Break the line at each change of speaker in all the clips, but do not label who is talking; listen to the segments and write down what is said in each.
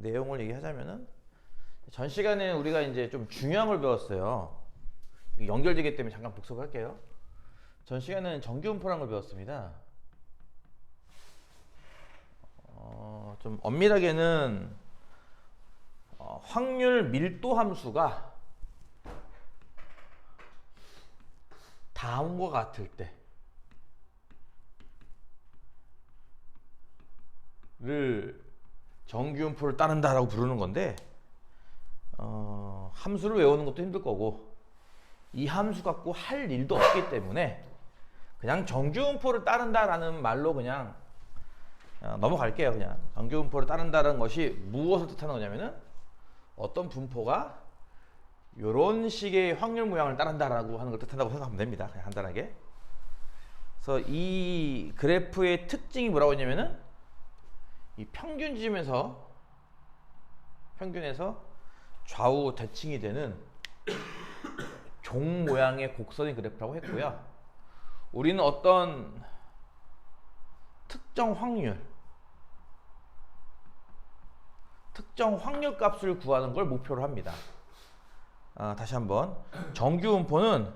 내용을 얘기하자면은 전 시간에 우리가 이제 좀 중요한 걸 배웠어요. 연결되기 때문에 잠깐 복습할게요. 전 시간에는 정규분포라는 걸 배웠습니다. 좀 엄밀하게는 확률 밀도 함수가 다음과 같을 때를 정규분포를 따른다라고 부르는 건데, 함수를 외우는 것도 힘들 거고 이 함수 갖고 할 일도 없기 때문에 그냥 정규분포를 따른다라는 말로 그냥 넘어갈게요. 그냥 정규분포를 따른다는 것이 무엇을 뜻하는 거냐면은 어떤 분포가 이런 식의 확률 모양을 따른다라고 하는 걸 뜻한다고 생각하면 됩니다. 그냥 간단하게. 그래서 이 그래프의 특징이 뭐라고 했냐면은 이 평균에서 좌우 대칭이 되는 종 모양의 곡선의 그래프라고 했고요. 우리는 어떤 특정 확률 값을 구하는 걸 목표로 합니다. 다시 한번 정규분포는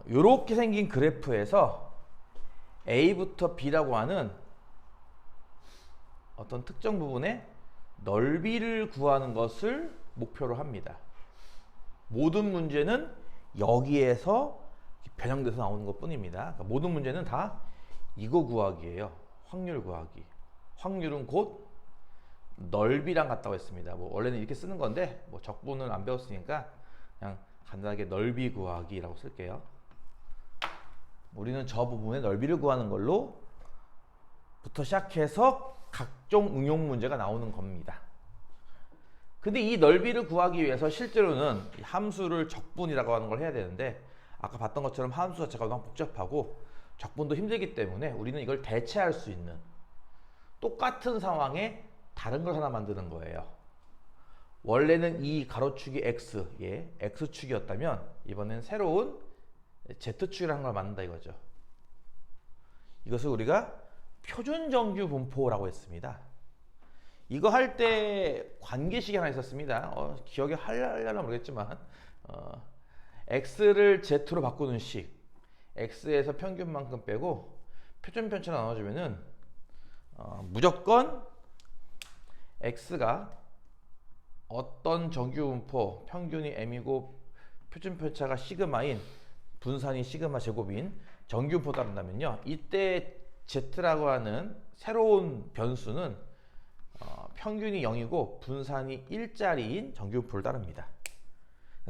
이렇게 생긴 그래프에서 A부터 B라고 하는 어떤 특정 부분의 넓이를 구하는 것을 목표로 합니다. 모든 문제는 여기에서 변형돼서 나오는 것 뿐입니다. 그러니까 모든 문제는 다 이거 구하기예요. 확률 구하기. 확률은 곧 넓이랑 같다고 했습니다. 뭐 원래는 이렇게 쓰는 건데 뭐 적분은 안 배웠으니까 그냥 간단하게 넓이 구하기라고 쓸게요. 우리는 저 부분의 넓이를 구하는 걸로 부터 시작해서 각종 응용 문제가 나오는 겁니다. 근데 이 넓이를 구하기 위해서 실제로는 이 함수를 적분이라고 하는 걸 해야 되는데, 아까 봤던 것처럼 함수 자체가 너무 복잡하고 적분도 힘들기 때문에 우리는 이걸 대체할 수 있는 똑같은 상황에 다른 걸 하나 만드는 거예요. 원래는 이 가로축이 x축이었다면 이번엔 새로운 z축이라는 걸 만든다 이거죠. 이것을 우리가 표준정규분포라고 했습니다. 이거 할 때 관계식이 하나 있었습니다. 기억이 하려나 모르겠지만 x를 z로 바꾸는 식, x에서 평균만큼 빼고 표준편차로 나눠주면은 무조건 x가 어떤 정규분포 평균이 m이고 표준편차가 시그마인 분산이 시그마 제곱인 정규분포 따른다면요, 이때 z라고 하는 새로운 변수는 평균이 0이고 분산이 1짜리인 정규분포를 따릅니다.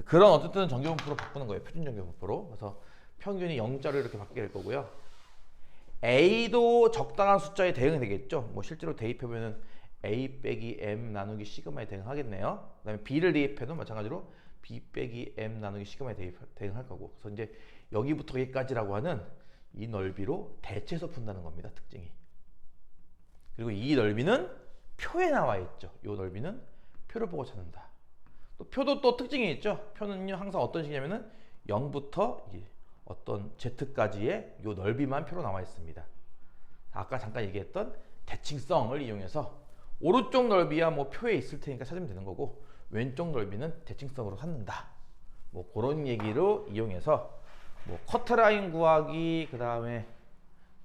그런 어쨌든 정규분포로 바꾸는 거예요. 표준정규분포로. 그래서 평균이 0짜리로 이렇게 바뀌게 될 거고요. A도 적당한 숫자에 대응이 되겠죠. 뭐 실제로 대입해보면 A 빼기 M 나누기 시그마에 대응하겠네요. 그 다음에 B를 대입해도 마찬가지로 B 빼기 M 나누기 시그마에 대응할 거고. 그래서 이제 여기부터 여기까지라고 하는 이 넓이로 대체해서 푼다는 겁니다. 특징이. 그리고 이 넓이는 표에 나와 있죠. 이 넓이는 표를 보고 찾는다. 또 표도 또 특징이 있죠. 표는요 항상 어떤 식이냐면은 0부터 어떤 z까지의 이 넓이만 표로 나와 있습니다. 아까 잠깐 얘기했던 대칭성을 이용해서 오른쪽 넓이야 뭐 표에 있을 테니까 찾으면 되는 거고, 왼쪽 넓이는 대칭성으로 찾는다. 뭐 그런 얘기로 이용해서 뭐 커트라인 구하기, 그 다음에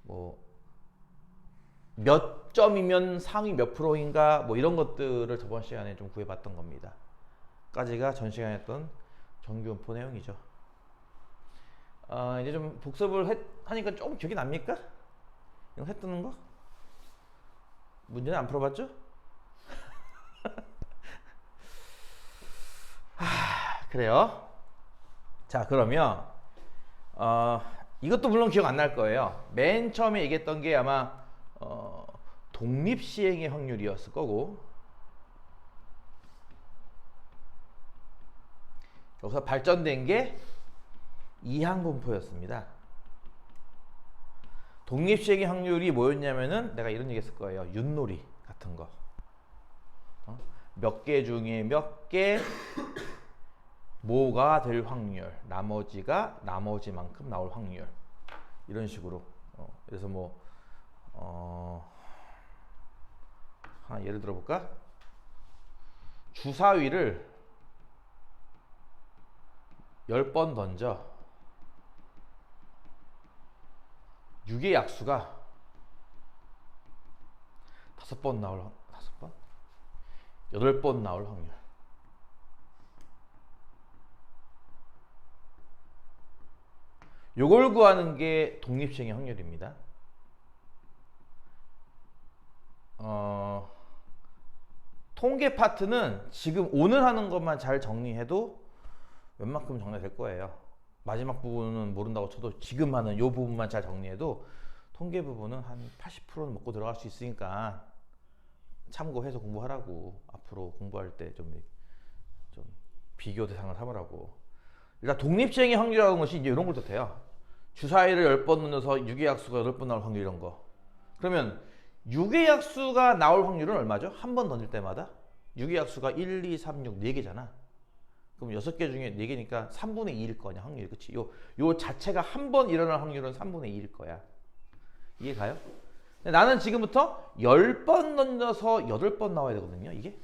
뭐 몇 점이면 상위 몇 프로인가 뭐 이런 것들을 저번 시간에 좀 구해봤던 겁니다. 까지가 전 시간에 했던 정규분포 내용이죠. 이제 좀 복습을 하니까 조금 기억이 납니까? 이거 했던 거? 문제는 안 풀어봤죠? 그래요. 자, 그러면 이것도 물론 기억 안 날 거예요. 맨 처음에 얘기했던 게 아마 독립시행의 확률이었을 거고, 여기서 발전된 게 이항분포였습니다. 독립시행의 확률이 뭐였냐면은 내가 이런 얘기 했을 거예요. 윷놀이 같은 거. 몇 개 중에 몇 개 뭐가 될 확률, 나머지가 나머지만큼 나올 확률, 이런 식으로. 그래서 뭐 하나 예를 들어 볼까? 주사위를 10번 던져 6의 약수가 5번 나올 5번? 8번 나올 확률. 요걸 구하는 게 독립시행의 확률입니다. 통계 파트는 지금 오늘 하는 것만 잘 정리해도 웬만큼 정리될 거예요. 마지막 부분은 모른다고 쳐도 지금 하는 요 부분만 잘 정리해도 통계 부분은 한 80%는 먹고 들어갈 수 있으니까 참고해서 공부하라고. 앞으로 공부할 때 좀 비교 대상을 삼으라고. 일단 독립시행의 확률이라는 것이 이제 이런 걸 뜻해요. 주사위를 10번 넣어서 6의 약수가 8번 나올 확률 이런 거. 그러면 6의 약수가 나올 확률은 얼마죠? 한 번 던질 때마다 6의 약수가 1, 2, 3, 6, 4개잖아. 그럼 6개 중에 4개니까 3분의 2일 거냐 확률이. 그치? 요 자체가 한 번 일어날 확률은 3분의 2일 거야. 이해 가요? 나는 지금부터 10번 던져서 8번 나와야 되거든요. 이게.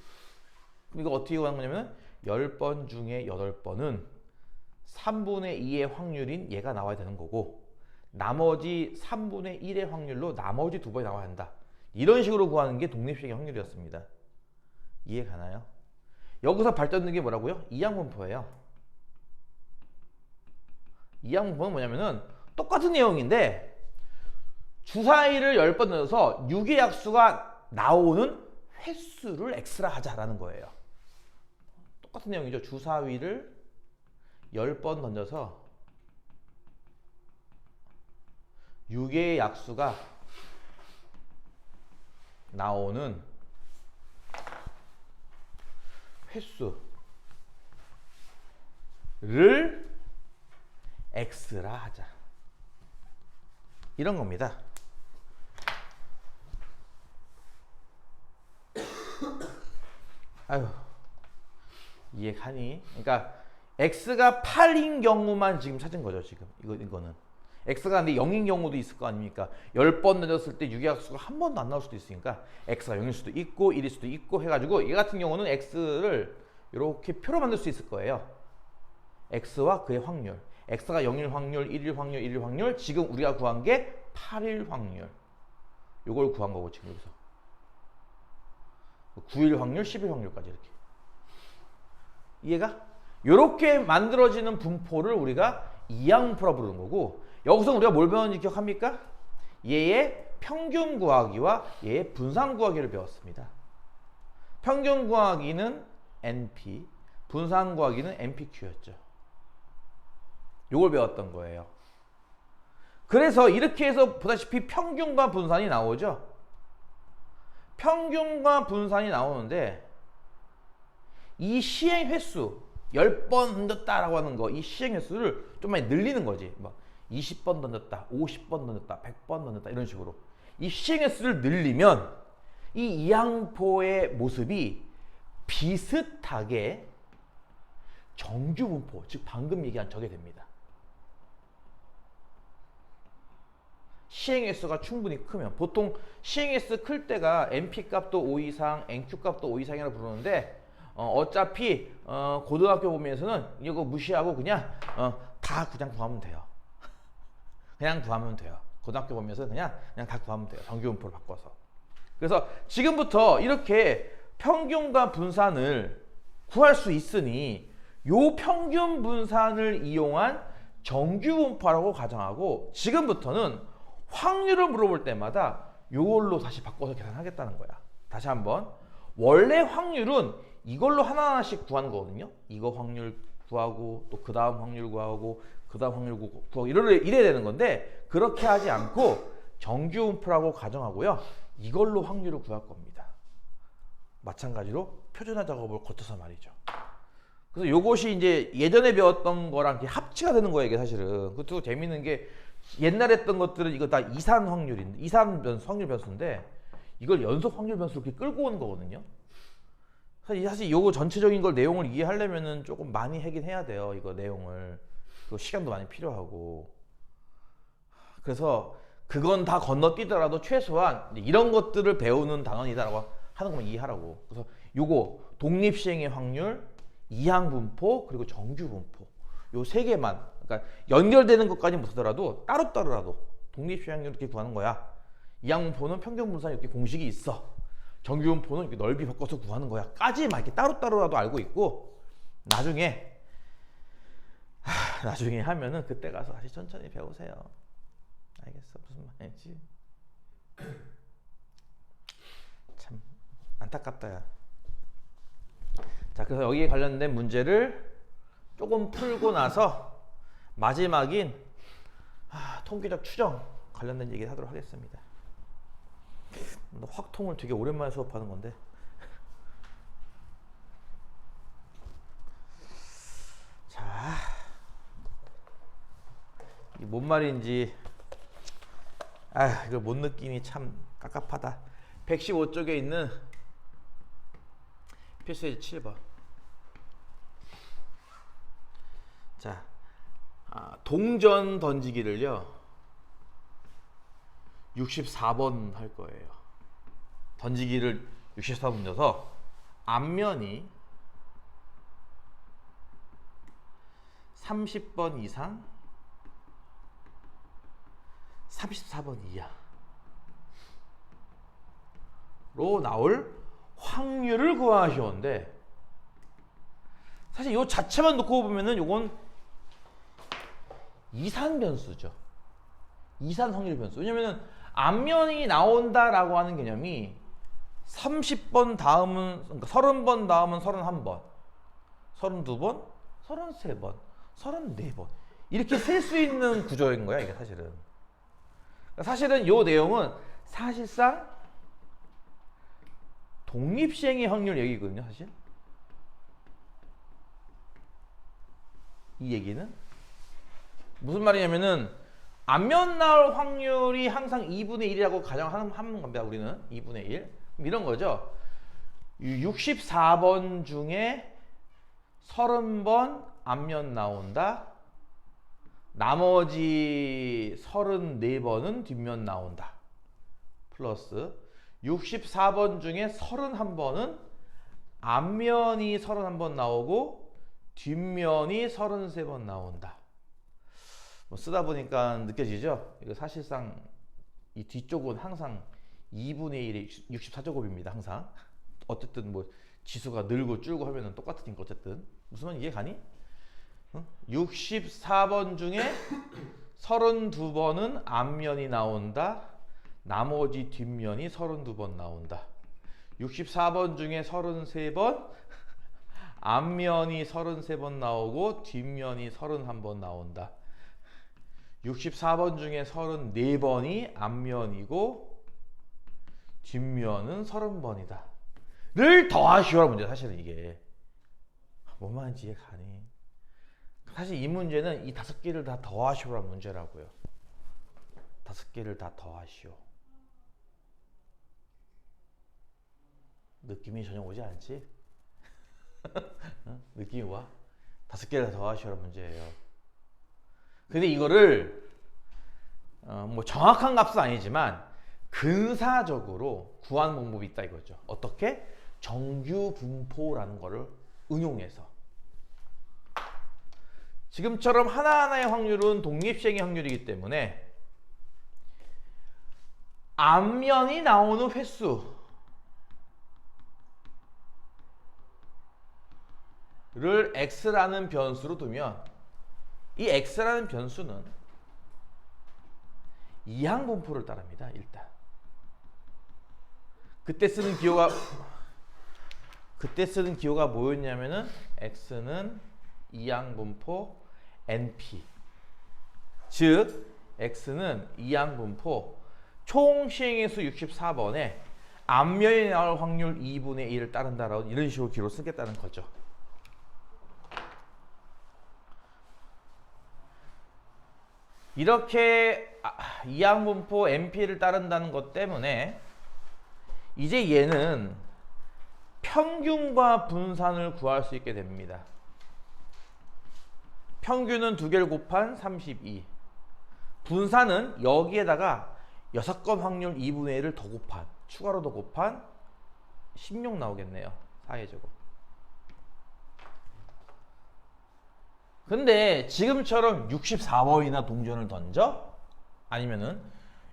그럼 이거 어떻게 구하는 거냐면 10번 중에 8번은 3분의 2의 확률인 얘가 나와야 되는 거고, 나머지 3분의 1의 확률로 나머지 2번이 나와야 한다. 이런 식으로 구하는 게 독립시행의 확률이었습니다. 이해 가나요? 여기서 발전된 게 뭐라고요? 이항분포예요. 이항분포는 뭐냐면은 똑같은 내용인데 주사위를 10번 넣어서 6의 약수가 나오는 횟수를 x라 하자라는 거예요. 똑같은 내용이죠. 주사위를 10번 던져서 6의 약수가 나오는 횟수를 x라 하자. 이런 겁니다. 아유, 이해가니? 그러니까 x가 8인 경우만 지금 찾은 거죠. 지금 이거는 x가 근데 0인 경우도 있을 거 아닙니까? 10번 던졌을 때 6의 약수가 한 번도 안 나올 수도 있으니까 x가 0일 수도 있고 1일 수도 있고 해가지고 얘 같은 경우는 x를 이렇게 표로 만들 수 있을 거예요. x와 그의 확률. x가 0일 확률, 1일 확률, 1일 확률. 지금 우리가 구한 게 8일 확률. 요걸 구한 거고 지금 여기서 9일 확률, 10일 확률까지 이렇게. 이해가? 이렇게 만들어지는 분포를 우리가 이항분포라고 부르는 거고, 여기서 우리가 뭘 배웠는지 기억합니까? 얘의 평균 구하기와 얘의 분산 구하기를 배웠습니다. 평균 구하기는 NP, 분산 구하기는 NPQ였죠. 요걸 배웠던 거예요. 그래서 이렇게 해서 보다시피 평균과 분산이 나오죠. 평균과 분산이 나오는데 이 시행 횟수 10번 던졌다라고 하는 거, 이 시행 횟수를 좀 많이 늘리는 거지. 막 20번 던졌다, 50번 던졌다, 100번 던졌다 이런 식으로 이 시행 횟수를 늘리면 이 이항포의 모습이 비슷하게 정규분포, 즉 방금 얘기한 저게 됩니다. 시행 횟수가 충분히 크면, 보통 시행 횟수 클 때가 NP 값도 5 이상, NQ 값도 5 이상이라고 부르는데 어차피 고등학교 보면서는 이거 무시하고 그냥 다 그냥 구하면 돼요. 그냥 구하면 돼요. 고등학교 보면서 그냥 다 구하면 돼요. 정규분포를 바꿔서. 그래서 지금부터 이렇게 평균과 분산을 구할 수 있으니 요 평균 분산을 이용한 정규분포라고 가정하고, 지금부터는 확률을 물어볼 때마다 요걸로 다시 바꿔서 계산하겠다는 거야. 다시 한번, 원래 확률은 이걸로 하나하나씩 구하는 거거든요. 이거 확률 구하고 또 그 다음 확률 구하고 그 다음 확률 구하고 이래야 되는 건데, 그렇게 하지 않고 정규분포라고 가정하고요. 이걸로 확률을 구할 겁니다. 마찬가지로 표준화 작업을 거쳐서 말이죠. 그래서 요것이 이제 예전에 배웠던 거랑 합치가 되는 거예요. 이게 사실은. 그것도 재밌는 게, 옛날에 했던 것들은 이거 다 이산 확률인데, 이산 변수, 확률 변수인데 이걸 연속 확률 변수로 이렇게 끌고 오는 거거든요. 사실 요거 전체적인 걸 내용을 이해하려면은 조금 많이 하긴 해야 돼요. 이거 내용을. 그리고 시간도 많이 필요하고. 그래서 그건 다 건너뛰더라도 최소한 이런 것들을 배우는 단원이다라고 하는 것만 이해하라고. 그래서 요거 독립시행의 확률, 이항분포, 그리고 정규분포 요 세 개만, 그러니까 연결되는 것까지 못하더라도 따로따로라도 독립시행 확률 이렇게 구하는 거야. 이항분포는 평균분산 이렇게 공식이 있어. 정규분포는 이렇게 넓이 바꿔서 구하는 거야. 까지만 이렇게 따로따로라도 알고 있고, 나중에 하면은 그때 가서 다시 천천히 배우세요. 알겠어? 무슨 말인지. 참 안타깝다 야. 자, 그래서 여기에 관련된 문제를 조금 풀고 나서 마지막인 통계적 추정 관련된 얘기를 하도록 하겠습니다. 확통을 되게 오랜만에 수업하는 건데. 자, 이게 뭔 말인지 이걸 못 느끼니 참 깝깝하다. 115쪽에 있는 필수예제 7번. 자, 동전 던지기를요 64번 할 거예요. 던지기를 64번 던져서 앞면이 30번 이상 34번 이하로 나올 확률을 구하시오는데, 사실 이 자체만 놓고 보면은 요건 이산 변수죠. 이산 확률 변수. 왜냐면은 앞면이 나온다라고 하는 개념이 30번 다음은, 그러니까 30번 다음은 31번, 32번, 33번, 34번 이렇게 셀 수 있는 구조인 거야, 이게 사실은. 사실은 이 내용은 사실상 독립시행의 확률 얘기거든요, 사실. 이 얘기는 무슨 말이냐면은 앞면 나올 확률이 항상 2분의 1이라고 가정하는 겁니다. 우리는 2분의 1. 이런 거죠. 64번 중에 30번 앞면 나온다. 나머지 34번은 뒷면 나온다. 플러스 64번 중에 31번은 앞면이 31번 나오고 뒷면이 33번 나온다. 뭐 쓰다 보니까 느껴지죠? 이거 사실상 이 뒤쪽은 항상 2분의 1의 64제곱입니다. 항상. 어쨌든 뭐 지수가 늘고 줄고 하면은 똑같으니까 어쨌든. 무슨 말 이해 가니? 64번 중에 32번은 앞면이 나온다. 나머지 뒷면이 32번 나온다. 64번 중에 33번 앞면이 33번 나오고 뒷면이 31번 나온다. 64번 중에 34번이 앞면이고 뒷면은 30번이다. 를 더하시오라 문제. 사실은 이게 뭔 말인지 이해 가니? 사실 이 문제는 이 5개를 다 더하시오라 문제라고요. 5개를 다 더하시오. 느낌이 전혀 오지 않지? 느낌이 와? 5개를 다 더하시오라 문제예요. 근데 이거를 뭐 정확한 값은 아니지만 근사적으로 구하는 방법이 있다 이거죠. 어떻게? 정규분포라는 거를 응용해서. 지금처럼 하나하나의 확률은 독립시행의 확률이기 때문에 앞면이 나오는 횟수를 x라는 변수로 두면 이 x라는 변수는 이항분포를 따릅니다. 일단 그때 쓰는 기호가 뭐였냐면은 x는 이항분포 np, 즉 x는 이항분포 총 시행의 수 64번에 앞면이 나올 확률 2분의 1을 따른다라고 이런 식으로 기호를 쓰겠다는 거죠. 이렇게 이항분포 np를 따른다는 것 때문에 이제 얘는 평균과 분산을 구할 수 있게 됩니다. 평균은 2개를 곱한 32. 분산은 여기에다가 6건 확률 2분의 1을 더 곱한, 추가로 더 곱한 16 나오겠네요. 4의 제곱. 근데 지금처럼 64번이나 동전을 던져? 아니면은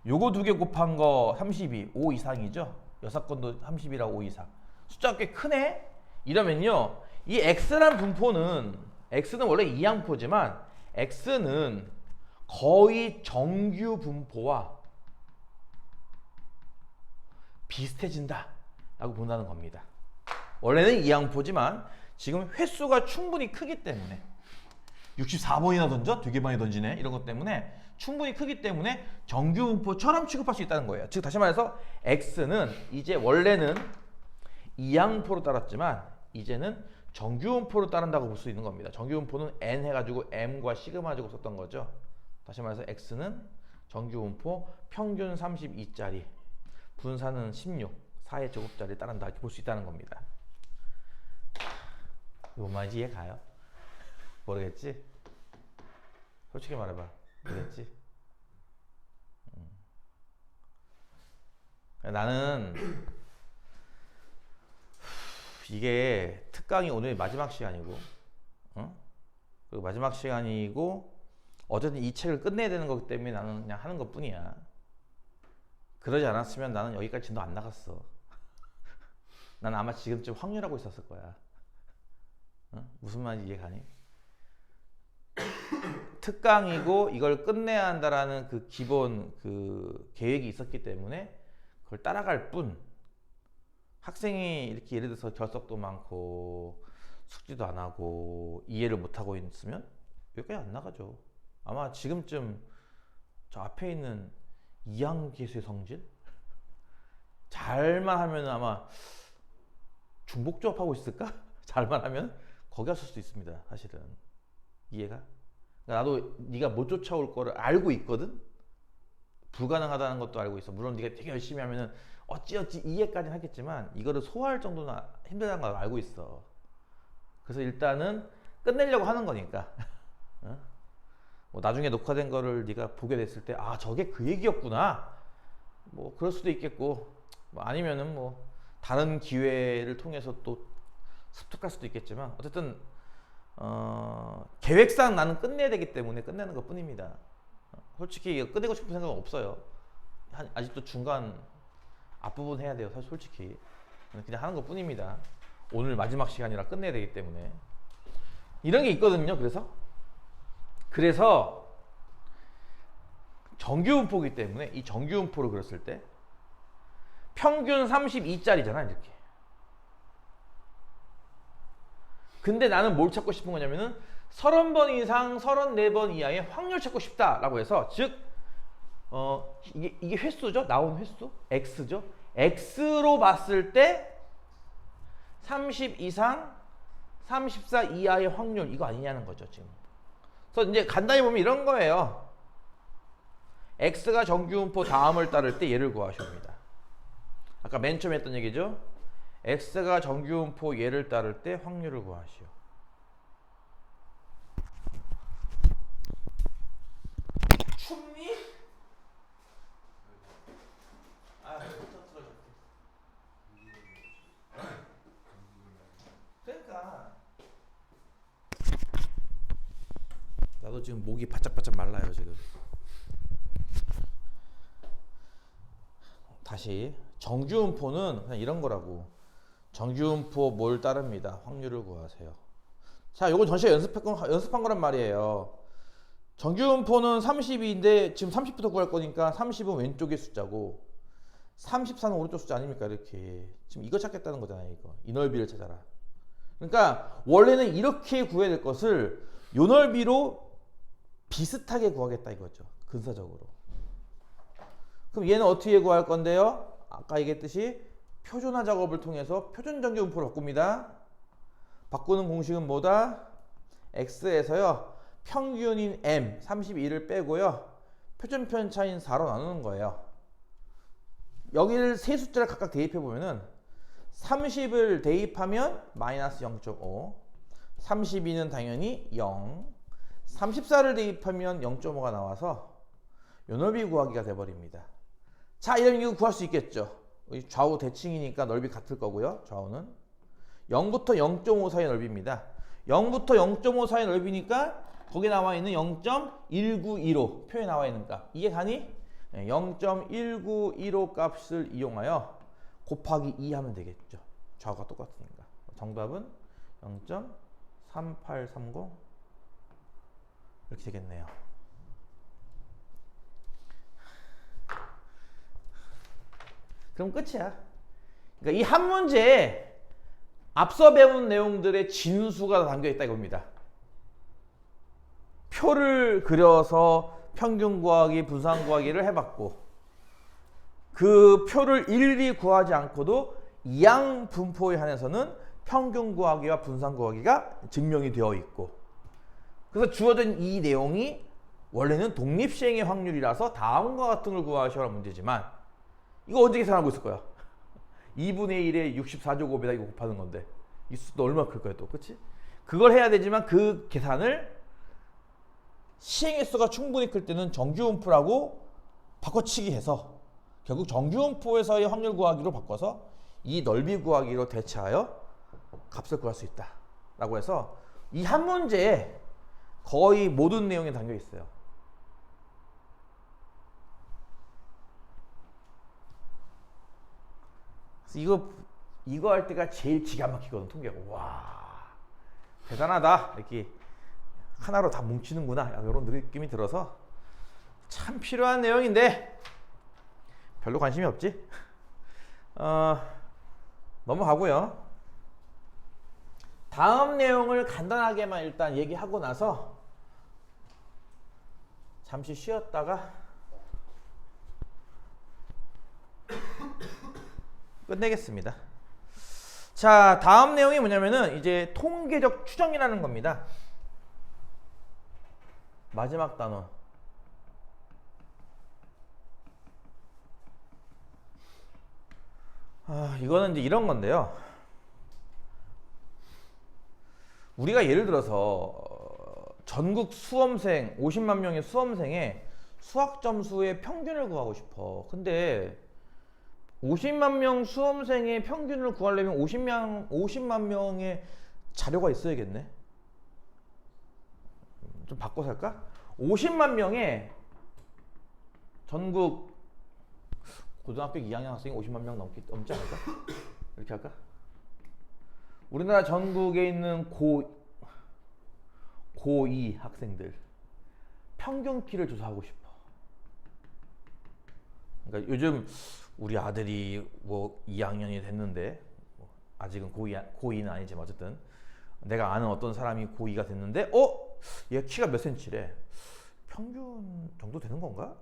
요거 두 개 곱한 거 32, 5 이상이죠? 6건도 30이라 5 이상. 숫자가 꽤 크네? 이러면요, 이 x란 분포는, x는 원래 이항포지만 x는 거의 정규 분포와 비슷해진다 라고 본다는 겁니다. 원래는 이항포지만 지금 횟수가 충분히 크기 때문에 64번이나 던져? 되게 많이 던지네? 이런 것 때문에 충분히 크기 때문에 정규 분포처럼 취급할 수 있다는 거예요. 즉 다시 말해서 x는 이제 원래는 이항포로 따랐지만 이제는 정규 분포로 따른다고 볼 수 있는 겁니다. 정규 분포는 n 해가지고 m과 시그마 가지고 썼던 거죠. 다시 말해서 x는 정규 분포 평균 32짜리 분산은 16, 4의 제곱짜리 따른다 이렇게 볼 수 있다는 겁니다. 뭔 말인지 이해 가요? 모르겠지? 솔직히 말해봐. 모르겠지? 나는 이게 특강이 오늘 마지막 시간이고, 그리고 마지막 시간이고 어쨌든 이 책을 끝내야 되는 거기 때문에 나는 그냥 하는 것 뿐이야. 그러지 않았으면 나는 여기까지 진도 안 나갔어. 난 아마 지금쯤 확률하고 있었을 거야. 무슨 말인지 이해 가니? 특강이고 이걸 끝내야 한다라는 그 기본 그 계획이 있었기 때문에 그걸 따라갈 뿐, 학생이 이렇게 예를 들어서 결석도 많고 숙지도 안 하고 이해를 못 하고 있으면 여기까지 안 나가죠. 아마 지금쯤 저 앞에 있는 이항계수의 성질 잘만 하면 아마 중복조합 하고 있을까? 잘만 하면 거기 갔을 수도 있습니다. 사실은 이해가? 그러니까 나도 네가 못 쫓아올 거를 알고 있거든. 불가능하다는 것도 알고 있어. 물론 네가 되게 열심히 하면은 어찌어찌 이해까지는 하겠지만 이거를 소화할 정도는 힘들다는 걸 알고 있어. 그래서 일단은 끝내려고 하는 거니까. 뭐 나중에 녹화된 거를 네가 보게 됐을 때 아 저게 그 얘기였구나. 뭐 그럴 수도 있겠고, 뭐 아니면은 뭐 다른 기회를 통해서 또 습득할 수도 있겠지만 어쨌든 계획상 나는 끝내야 되기 때문에 끝내는 것 뿐입니다. 솔직히 이거 끝내고 싶은 생각은 없어요. 아직도 중간 앞부분 해야 돼요. 사실 솔직히 그냥 하는 것 뿐입니다. 오늘 마지막 시간이라 끝내야 되기 때문에 이런 게 있거든요. 그래서 정규분포이기 때문에 이 정규분포를 그렸을 때 평균 32짜리잖아 이렇게. 근데 나는 뭘 찾고 싶은 거냐면은 30번 이상 34번 이하의 확률 찾고 싶다라고 해서, 즉 이게 횟수죠. 나온 횟수 x죠. x로 봤을 때 30 이상 34 이하의 확률 이거 아니냐는 거죠 지금. 그래서 이제 간단히 보면 이런 거예요. x가 정규분포 다음을 따를 때 얘를 구하시옵니다. 아까 맨 처음에 했던 얘기죠. x가 정규분포 얘를 따를 때 확률을 구하시오. 춥니? 아, 그러니까 나도 지금 목이 바짝바짝 말라요 지금. 다시 정규분포는 그냥 이런 거라고. 정규분포 뭘 따릅니다. 확률을 구하세요. 자, 요거 전시에 연습한 거란 말이에요. 정규분포는 32인데 지금 30부터 구할 거니까 30은 왼쪽의 숫자고 34는 오른쪽 숫자 아닙니까? 이렇게 지금 이거 찾겠다는 거잖아요. 이거 이 넓이를 찾아라. 그러니까 원래는 이렇게 구해야 될 것을 요 넓이로 비슷하게 구하겠다 이거죠. 근사적으로. 그럼 얘는 어떻게 구할 건데요? 아까 얘기했듯이 표준화 작업을 통해서 표준 정규분포로 바꿉니다. 바꾸는 공식은 뭐다? x에서요 평균인 m 32를 빼고요 표준 편차인 4로 나누는 거예요. 여기를 세 숫자를 각각 대입해 보면은 30을 대입하면 마이너스 0.5, 32는 당연히 0, 34를 대입하면 0.5가 나와서 요 넓이 구하기가 돼버립니다. 자, 이러면 이거 구할 수 있겠죠. 좌우 대칭이니까 넓이 같을 거고요. 좌우는 0부터 0.5 사이 넓이입니다. 0부터 0.5 사이 넓이니까 거기 나와 있는 0.1915 표에 나와 있는 값. 이게 가니 0.1915 값을 이용하여 곱하기 2 하면 되겠죠. 좌우가 똑같으니까. 정답은 0.3830 이렇게 되겠네요. 그럼 끝이야. 그러니까 이 한 문제에 앞서 배운 내용들의 진수가 담겨 있다 이겁니다. 표를 그려서 평균 구하기, 분산 구하기를 해봤고 그 표를 일일이 구하지 않고도 이항 분포에 한해서는 평균 구하기와 분산 구하기가 증명이 되어 있고 그래서 주어진 이 내용이 원래는 독립시행의 확률이라서 다음과 같은 걸 구하셔라는 문제지만 이거 언제 계산하고 있을 거야? 2분의 1에 64제곱 5에다 이거 곱하는 건데 이 수도 얼마나 클 거야 또, 그치? 그걸 해야 되지만 그 계산을 시행의 수가 충분히 클 때는 정규분포라고 바꿔치기 해서 결국 정규분포에서의 확률 구하기로 바꿔서 이 넓이 구하기로 대체하여 값을 구할 수 있다 라고 해서 이 한 문제에 거의 모든 내용이 담겨 있어요. 이거 할 때가 제일 기가 막히거든. 통계가. 와, 대단하다. 이렇게 하나로 다 뭉치는구나. 이런 느낌이 들어서 참 필요한 내용인데 별로 관심이 없지. 넘어가고요. 다음 내용을 간단하게만 일단 얘기하고 나서 잠시 쉬었다가 끝내겠습니다. 자, 다음 내용이 뭐냐면은 이제 통계적 추정이라는 겁니다. 마지막 단원. 이거는 이제 이런 건데요. 우리가 예를 들어서 전국 수험생 50만 명의 수험생의 수학 점수의 평균을 구하고 싶어. 근데 50만 명 수험생의 평균을 구하려면 50만 명의 자료가 있어야겠네. 좀 바꿔서 할까? 50만 명의 전국 고등학교 2학년 학생이 50만 명 넘지 않을까? 이렇게 할까? 우리나라 전국에 있는 고2 학생들 평균 키를 조사하고 싶어. 그러니까 요즘 우리 아들이 뭐 2학년이 됐는데 아직은 고2는 아니지만 어쨌든 내가 아는 어떤 사람이 고2가 됐는데 얘 키가 몇 센치래? 평균 정도 되는 건가?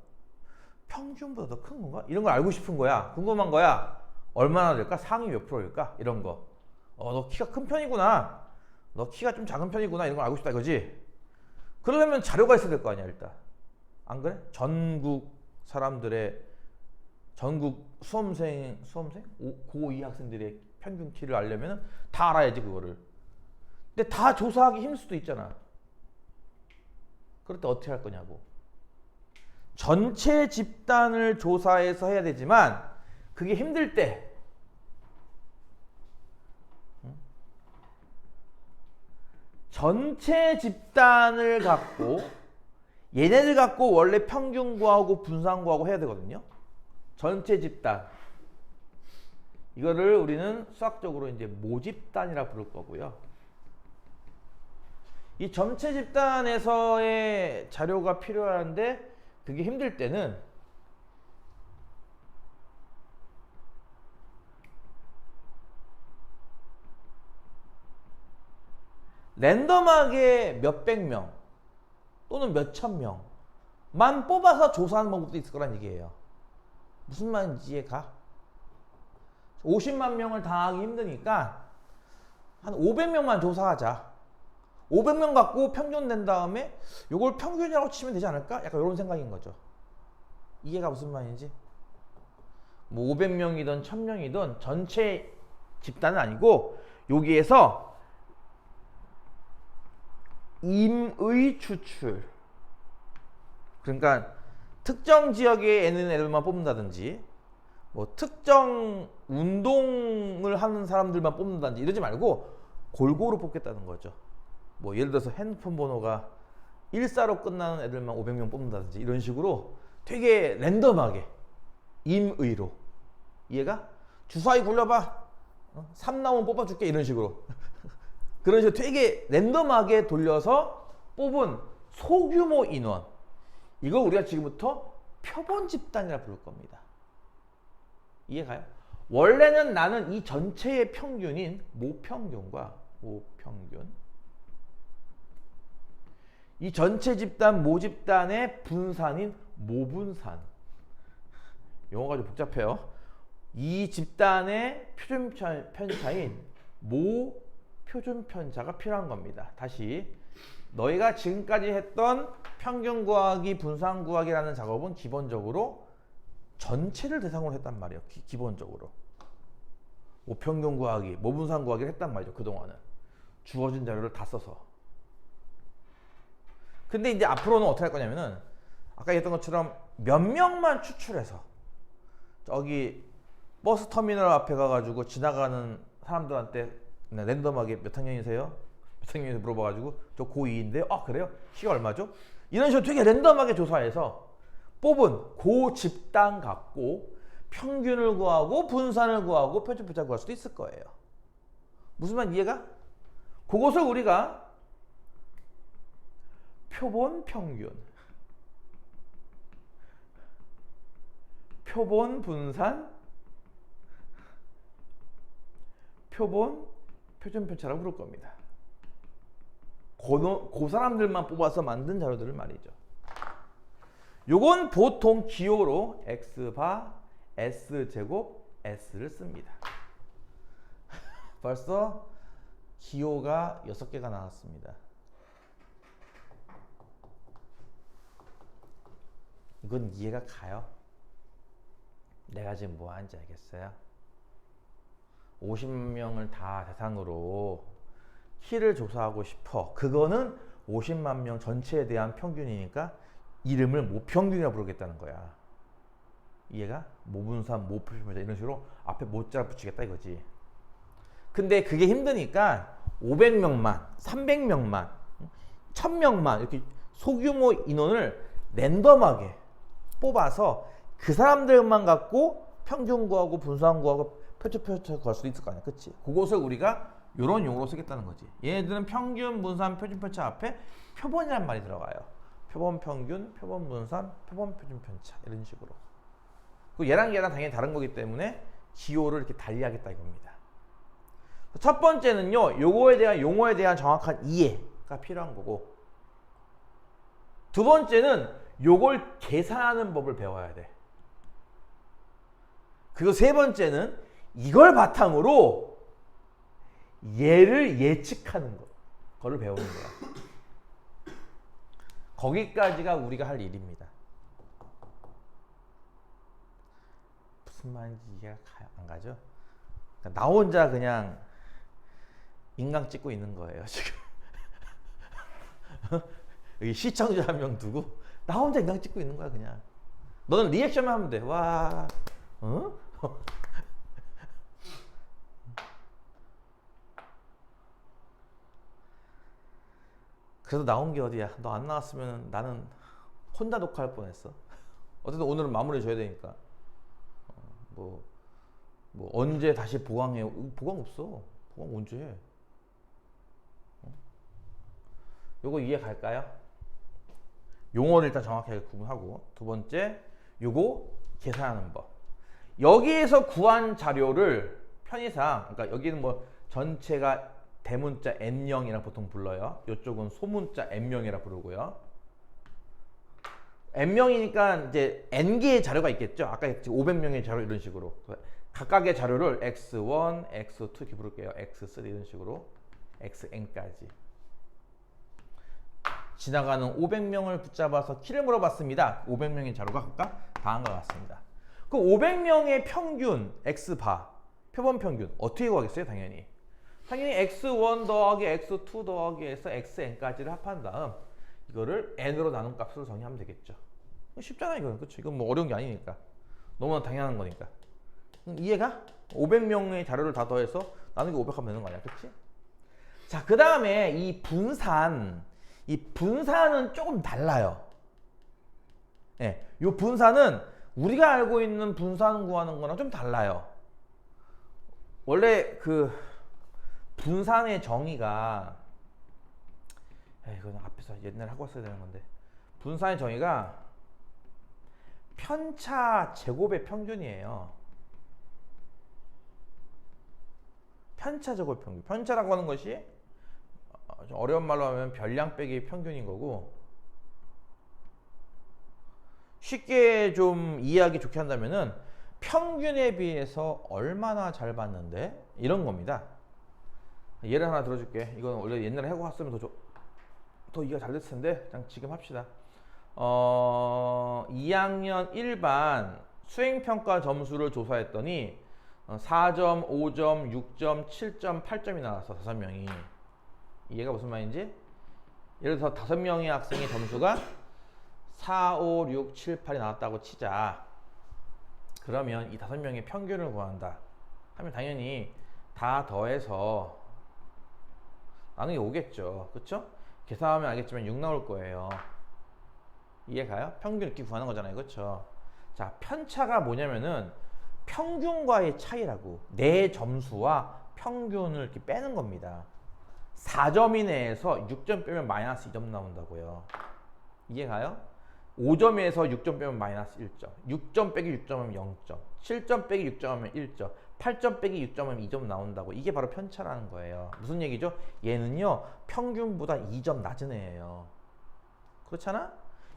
평균보다 더 큰 건가? 이런 걸 알고 싶은 거야. 궁금한 거야. 얼마나 될까? 상위 몇 프로일까? 이런 거. 너 키가 큰 편이구나. 너 키가 좀 작은 편이구나. 이런 걸 알고 싶다 이거지. 그러려면 자료가 있어야 될 거 아니야 일단. 안 그래? 전국 사람들의 전국 수험생 고2 학생들의 평균 키를 알려면 다 알아야지 그거를. 근데 다 조사하기 힘들 수도 있잖아. 그럴 때 어떻게 할 거냐고. 전체 집단을 조사해서 해야 되지만 그게 힘들 때 전체 집단을 갖고 얘네들 갖고 원래 평균 구하고 분산 구하고 해야 되거든요. 전체 집단. 이거를 우리는 수학적으로 이제 모집단이라 부를 거고요. 이 전체 집단에서의 자료가 필요한데 그게 힘들 때는 랜덤하게 몇백 명 또는 몇천 명만 뽑아서 조사하는 방법도 있을 거란 얘기예요. 무슨 말인지 이해가? 50만 명을 다 하기 힘드니까 한 500명만 조사하자. 500명 갖고 평균 낸 다음에 이걸 평균이라고 치면 되지 않을까? 약간 이런 생각인 거죠. 이해가 무슨 말인지? 뭐 500명이든 1000명이든 전체 집단은 아니고 여기에서 임의 추출, 그러니까 특정 지역에 있는 애들만 뽑는다든지 뭐 특정 운동을 하는 사람들만 뽑는다든지 이러지 말고 골고루 뽑겠다는 거죠. 뭐 예를 들어서 핸드폰 번호가 14로 끝나는 애들만 500명 뽑는다든지 이런 식으로 되게 랜덤하게 임의로. 이해가? 주사위 굴려봐. 3 나오면 뽑아줄게. 이런 식으로. 그런 식으로 되게 랜덤하게 돌려서 뽑은 소규모 인원. 이걸 우리가 지금부터 표본 집단이라 부를 겁니다. 이해가요? 원래는 나는 이 전체의 평균인 모평균과 모평균, 이 전체 집단 모집단의 분산인 모분산, 용어가 좀 복잡해요. 이 집단의 표준 편차인 모표준 편차가 필요한 겁니다. 다시, 너희가 지금까지 했던 평균 구하기, 분산 구하기라는 작업은 기본적으로 전체를 대상으로 했단 말이에요. 기본적으로 모평균 구하기, 모분산 구하기를 했단 말이죠. 그동안은 주어진 자료를 다 써서. 근데 이제 앞으로는 어떻게 할 거냐면은 아까 얘기했던 것처럼 몇 명만 추출해서 저기 버스 터미널 앞에 가가지고 지나가는 사람들한테 그냥 랜덤하게 몇 학년이세요? 몇 학년에서 물어봐가지고 저 고2인데 그래요? 키가 얼마죠? 이런 식으로 되게 랜덤하게 조사해서 뽑은 그 집단 갖고 평균을 구하고 분산을 구하고 표준편차 구할 수도 있을 거예요. 무슨 말 이해가? 그것을 우리가 표본 평균, 표본 분산, 표본 표준편차라고 부를 겁니다. 그 사람들만 뽑아서 만든 자료들을 말이죠. 요건 보통 기호로 x바 s제곱 s를 씁니다. 벌써 기호가 6개가 나왔습니다. 이건 이해가 가요? 내가 지금 뭐 하는지 알겠어요? 50명을 다 대상으로 키를 조사하고 싶어. 그거는 50만 명 전체에 대한 평균이니까 이름을 모평균이라고 부르겠다는 거야. 이해가? 모분산, 모표준편차 이런 식으로 앞에 모자를 붙이겠다 이거지. 근데 그게 힘드니까 500명만, 300명만, 1000명만 이렇게 소규모 인원을 랜덤하게 뽑아서 그 사람들만 갖고 평균 구하고 분산 구하고 표준편차 구할 수도 있을 거 아니야. 그치? 그것을 우리가 이런 용어로 쓰겠다는 거지. 얘네들은 평균, 분산, 표준편차 앞에 표본이란 말이 들어가요. 표본 평균, 표본 분산, 표본 표준편차 이런 식으로. 얘랑 당연히 다른 거기 때문에 기호를 이렇게 달리하겠다 이겁니다. 첫 번째는요, 요거에 대한 용어에 대한 정확한 이해가 필요한 거고, 두 번째는 요걸 계산하는 법을 배워야 돼. 그리고 세 번째는 이걸 바탕으로 얘를 예측하는 거를 배우는 거야. 거기까지가 우리가 할 일입니다. 무슨 말인지 이해가 안 가죠? 그러니까 나 혼자 그냥 인강 찍고 있는 거예요 지금. 여기 시청자 한 명 두고 나 혼자 인강 찍고 있는 거야 그냥. 너는 리액션만 하면 돼. 와, 어? 그래서 나온 게 어디야? 너 안 나왔으면 나는 혼자 녹화할 뻔했어. 어쨌든 오늘은 마무리 줘야 되니까. 뭐 언제 다시 보강해요? 보강 없어. 보강 언제 해? 요거 이해 갈까요? 용어를 일단 정확하게 구분하고, 두 번째 요거 계산하는 법. 여기에서 구한 자료를 편의상, 그러니까 여기는 뭐 전체가 대문자 N명이라 보통 불러요. 이쪽은 소문자 N명이라 부르고요. N명이니까 이제 N개의 자료가 있겠죠. 아까 500명의 자료 이런 식으로. 각각의 자료를 X1, X2 이렇게 부를게요. X3 이런 식으로. XN까지. 지나가는 500명을 붙잡아서 키를 물어봤습니다. 500명의 자료가 각각 다음과 같습니다. 그 500명의 평균 X바, 표본 평균 어떻게 구하겠어요? 당연히 X1 더하기 X2 더하기 해서 XN까지를 합한 다음 이거를 N으로 나눈 값으로 정의하면 되겠죠. 쉽잖아 이거는. 그쵸? 이건 뭐 어려운 게 아니니까. 너무나 당연한 거니까. 이해가? 500명의 자료를 다 더해서 나누기 500 하면 되는 거 아니야, 그치? 자, 그 다음에 이 분산은 조금 달라요. 예, 요 분산은 우리가 알고 있는 분산 구하는 거랑 좀 달라요. 원래 그 분산의 정의가, 이건 앞에서 옛날에 하고 왔어야 되는 건데, 분산의 정의가 편차 제곱의 평균이에요. 편차 제곱 평균. 편차라고 하는 것이 좀 어려운 말로 하면 별량 빼기 평균인 거고, 쉽게 좀 이해하기 좋게 한다면은 평균에 비해서 얼마나 잘 봤는데 이런 겁니다. 예를 하나 들어줄게. 이건 원래 옛날에 하고 왔으면 더 이해가 잘 됐을 텐데 그냥 지금 합시다. 2학년 1반 수행평가 점수를 조사했더니 4점, 5점, 6점, 7점, 8점이 나왔어. 5명이. 이해가 무슨 말인지? 예를 들어서 5명의 학생의 점수가 4, 5, 6, 7, 8이 나왔다고 치자. 그러면 이 5명의 평균을 구한다 하면 당연히 다 더해서 나누기 5겠죠. 그쵸? 계산하면 알겠지만 6 나올 거예요. 이해가요? 평균 이렇게 구하는 거잖아요. 그쵸? 자, 편차가 뭐냐면은 평균과의 차이라고. 내 점수와 평균을 이렇게 빼는 겁니다. 4점 이내에서 6점 빼면 마이너스 2점 나온다고요. 이해가요? 5점에서 6점 빼면 마이너스 1점, 6점 빼기 6점 하면 0점, 7점 빼기 6점 하면 1점, 8점 빼기 6점 하면 2점 나온다고. 이게 바로 편차라는 거예요. 무슨 얘기죠? 얘는요 평균보다 2점 낮은 애예요. 그렇잖아?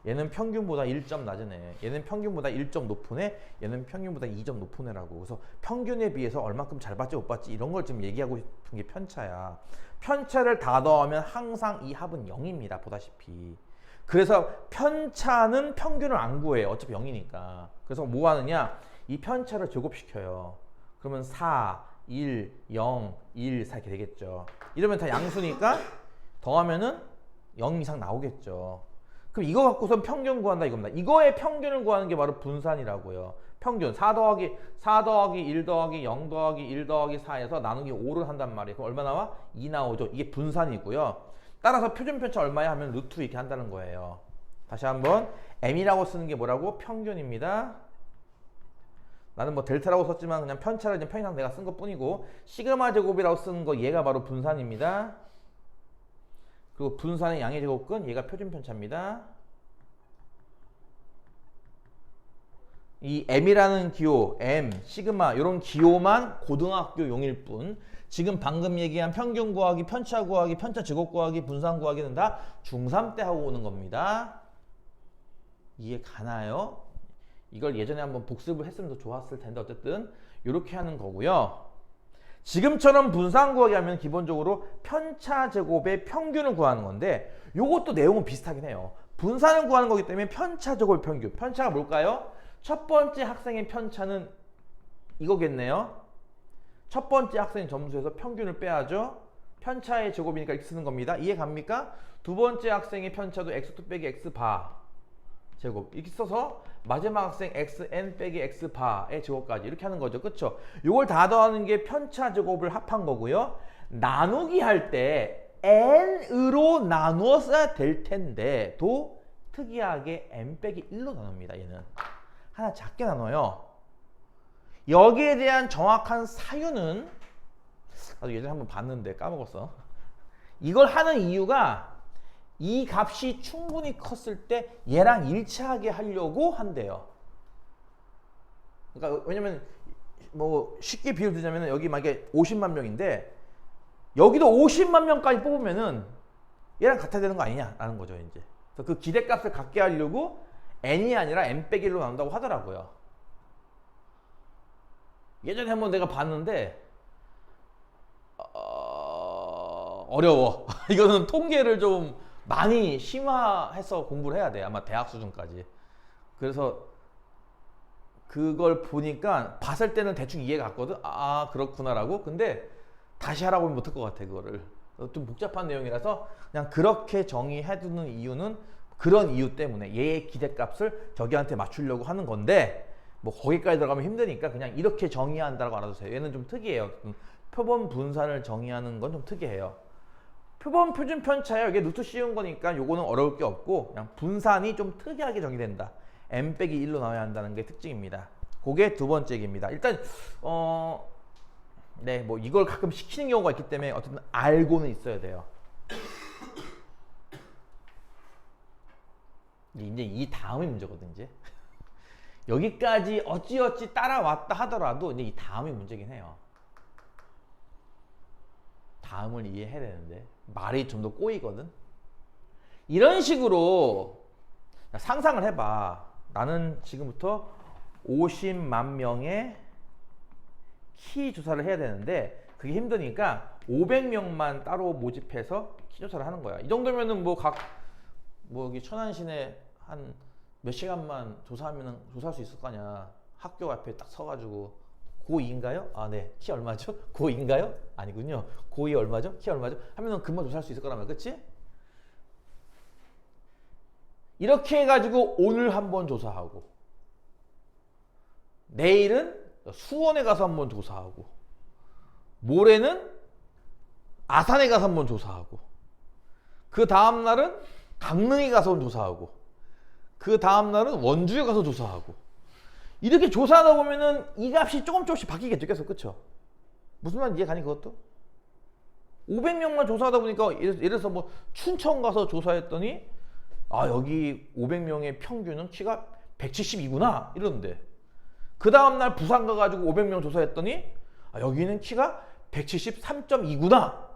얘는 평균보다 1점 낮은 애, 얘는 평균보다 1점 높은 애, 얘는 평균보다 2점 높은 애라고. 그래서 평균에 비해서 얼마큼 잘 봤지 못 봤지 이런 걸 지금 얘기하고 싶은 게 편차야. 편차를 다 더하면 항상 이 합은 0입니다. 보다시피. 그래서 편차는 평균을 안 구해요. 어차피 0이니까. 그래서 뭐 하느냐? 이 편차를 제곱시켜요. 그러면 4, 1, 0, 1, 4 이렇게 되겠죠. 이러면 다 양수니까 더하면은 0 이상 나오겠죠. 그럼 이거 갖고선 평균 구한다 이겁니다. 이거의 평균을 구하는 게 바로 분산이라고요. 평균 4 더하기 1 더하기 0 더하기 1 더하기 4에서 나누기 5를 한단 말이에요. 그럼 얼마 나와? 2 나오죠. 이게 분산이고요. 따라서 표준 편차 얼마야 하면 루트 이렇게 한다는 거예요. 다시 한번 m이라고 쓰는 게 뭐라고? 평균입니다. 나는 뭐 델타라고 썼지만 그냥 편차를 그냥 편의상 내가 쓴 것 뿐이고, 시그마 제곱이라고 쓰는 거 얘가 바로 분산입니다. 그리고 분산의 양의 제곱근 얘가 표준 편차입니다. 이 m이라는 기호, m, 시그마 이런 기호만 고등학교용일 뿐, 지금 방금 얘기한 평균 구하기, 편차 구하기, 편차 제곱 구하기, 분산 구하기는 다 중3 때 하고 오는 겁니다. 이해 가나요? 이걸 예전에 한번 복습을 했으면 더 좋았을 텐데 어쨌든 이렇게 하는 거고요. 지금처럼 분산 구하기 하면 기본적으로 편차 제곱의 평균을 구하는 건데 요것도 내용은 비슷하긴 해요. 분산을 구하는 거기 때문에 편차 제곱 평균. 편차가 뭘까요? 첫 번째 학생의 편차는 이거겠네요. 첫 번째 학생 점수에서 평균을 빼야죠. 편차의 제곱이니까 x 쓰는 겁니다. 이해 갑니까? 두 번째 학생의 편차도 x2 빼기 x바 제곱 이렇게 써서 마지막 학생 xn 빼기 x바의 제곱까지 이렇게 하는 거죠. 그쵸? 이걸 다 더하는 게 편차 제곱을 합한 거고요. 나누기 할 때 n으로 나누었어야 될 텐데 도 특이하게 n 빼기 1로 나눕니다. 얘는 하나 작게 나눠요. 여기에 대한 정확한 사유는 나도 예전에 한번 봤는데 까먹었어. 이걸 하는 이유가 이 값이 충분히 컸을 때 얘랑 일치하게 하려고 한대요. 그러니까 왜냐면 뭐 쉽게 비유 드자면 여기 만약에 50만 명인데 여기도 50만 명까지 뽑으면은 얘랑 같아야 되는 거 아니냐라는 거죠. 이제 그래서 그 기대값을 갖게 하려고 n이 아니라 n 빼기 1로 나눈다고 하더라고요. 예전에 한번 내가 봤는데 어려워. 이거는 통계를 좀 많이 심화해서 공부를 해야 돼. 아마 대학 수준까지. 그래서 그걸 보니까 봤을 때는 대충 이해가 갔거든. 아 그렇구나라고. 근데 다시 하라고 하면 못할 것 같아. 그거를 좀 복잡한 내용이라서 그냥 그렇게 정의해두는 이유는 그런 이유 때문에 얘의 기대값을 저기한테 맞추려고 하는 건데, 뭐 거기까지 들어가면 힘드니까 그냥 이렇게 정의한다고 알아두세요. 얘는 좀 특이해요. 표본 분산을 정의하는 건 좀 특이해요. 표본 표준 편차요. 이게 루트 씌운 거니까 요거는 어려울 게 없고 그냥 분산이 좀 특이하게 정의된다. n-1로 나와야 한다는 게 특징입니다. 그게 두 번째 얘기입니다. 일단 네, 뭐 이걸 가끔 시키는 경우가 있기 때문에 어쨌든 알고는 있어야 돼요. 이제 이 다음이 문제거든. 이제 여기까지 어찌어찌 따라왔다 하더라도 이제 이 다음이 문제긴 해요. 다음을 이해해야 되는데 말이 좀 더 꼬이거든. 이런 식으로 상상을 해봐. 나는 지금부터 50만 명의 키 조사를 해야 되는데 그게 힘드니까 500명만 따로 모집해서 키 조사를 하는 거야. 이 정도면은 뭐 여기 천안시내 한 몇 시간만 조사하면은 조사할 수 있을 거 아니야. 학교 앞에 딱 서가지고 고2인가요? 아, 네. 키 얼마죠? 고2인가요? 아니군요. 고2 얼마죠? 키 얼마죠? 하면은 금방 조사할 수 있을 거란 말이야. 그치? 이렇게 해가지고 오늘 한번 조사하고 내일은 수원에 가서 한번 조사하고 모레는 아산에 가서 한번 조사하고 그 다음날은 강릉에 가서 조사하고 그 다음날은 원주에 가서 조사하고 이렇게 조사하다 보면은 이 값이 조금씩 바뀌겠죠. 계속. 그쵸? 무슨 말인지 이해 가니 그것도? 500명만 조사하다 보니까 예를 들어서 뭐 춘천 가서 조사했더니 아 여기 500명의 평균은 키가 172구나 이러는데 그 다음날 부산 가가지고 500명 조사했더니 아, 여기는 키가 173.2구나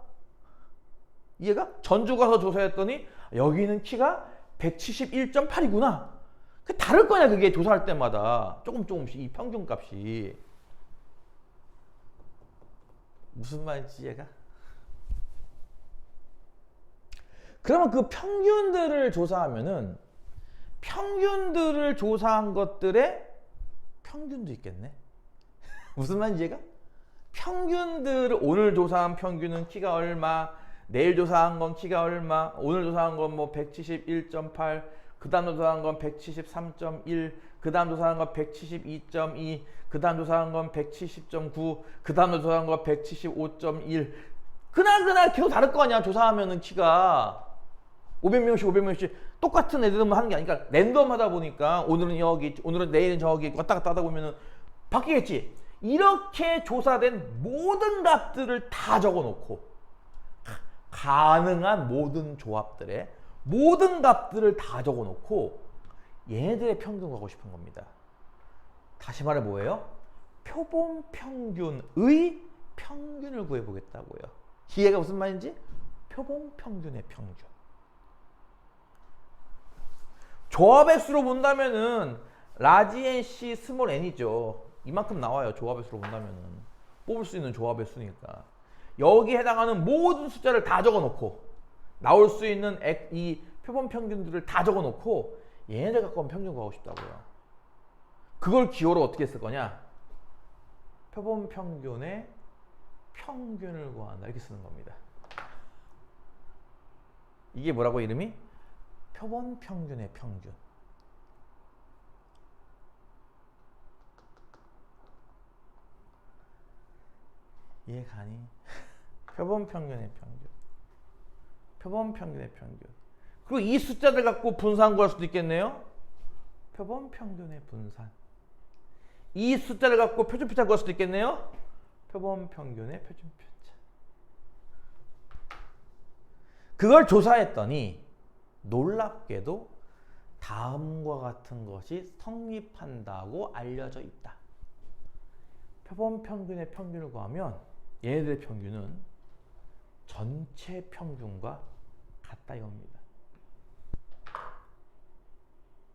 이해가? 전주 가서 조사했더니 여기는 키가 171.8이구나 그 다를 거냐 그게 조사할 때마다 조금씩 이 평균값이 무슨 말인지 이해가? 그러면 그 평균들을 조사하면은 평균들을 조사한 것들의 평균도 있겠네. 무슨 말인지 이해가? 평균들을 오늘 조사한 평균은 키가 얼마, 내일 조사한 건 키가 얼마, 오늘 조사한 건 뭐 171.8, 그 다음 조사한 건 173.1, 그 다음 조사한 건 172.2, 그 다음 조사한 건 170.9, 그 다음 조사한 건 175.1. 그날 계속 다를 거 아니야. 조사하면은 키가 500명씩 똑같은 애들만 하는 게 아니니까 랜덤하다 보니까 오늘은 여기, 오늘은 내일은 저기 왔다 갔다 하다 보면은 바뀌겠지. 이렇게 조사된 모든 값들을 다 적어놓고 가능한 모든 조합들의 모든 값들을 다 적어놓고 얘네들의 평균 가고 싶은 겁니다. 다시 말해 뭐예요? 표본 평균의 평균을 구해보겠다고요. 이해가 무슨 말인지? 표본 평균의 평균. 조합의 수로 본다면은 라지 NC 스몰 n이죠. 이만큼 나와요. 조합의 수로 본다면은 뽑을 수 있는 조합의 수니까 여기에 해당하는 모든 숫자를 다 적어놓고 나올 수 있는 이 표본 평균들을 다 적어놓고 얘네들 갖고 한번 평균 구하고 싶다고요. 그걸 기호로 어떻게 쓸 거냐? 표본 평균의 평균을 구한다 이렇게 쓰는 겁니다. 이게 뭐라고 이름이? 표본 평균의 평균. 이해 가니? 표본 평균의 평균. 표본 평균의 평균. 그리고 이 숫자들 갖고 분산 구할 수도 있겠네요. 표본 평균의 분산. 이 숫자를 갖고 표준 편차 구할 수도 있겠네요. 표본 평균의 표준 편차. 그걸 조사했더니 놀랍게도 다음과 같은 것이 성립한다고 알려져 있다. 표본 평균의 평균을 구하면 얘네들의 평균은 전체 평균과 같다 이겁니다.